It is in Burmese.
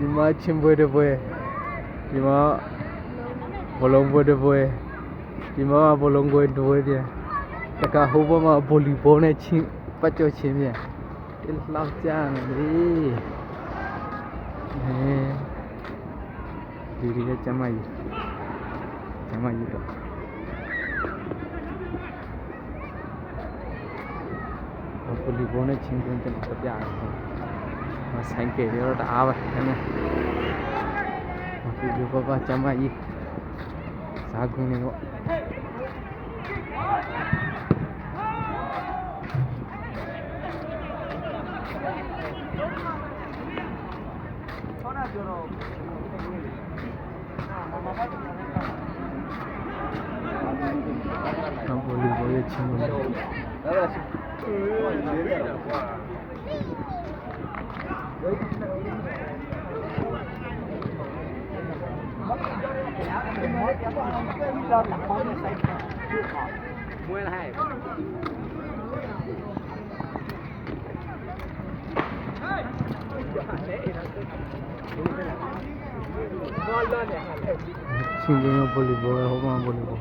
ဒီမှာချင်းပွဲတစ်ပွဲဒီမှာဘလုံးပွဲတစ်ပွဲဒီမှာဘလုံးပွဲတစ်ပွဲပြန်တကဟိုဘက်မှာဗိုလ်လီဘောနဲ့ချင်းပတ်ကြောချင်းပြန်ဒီလောက်ကြမယ်လေဒီကကျမကြီးတော့ဗိုလ်လီဘောနဲ့ချင်းချင်းကျွန်တော်ပြရတယ်ဆိုင်ကယ်တွေတော့တအားပဲဒီဘက်ကကျမကြီးဇာကုန်းနေတော့ဗိုလ်လီဘောရဲ့ချင်းချင်းဗိုလ်လီဘောဟိုမှာဗိုလ်လီဘော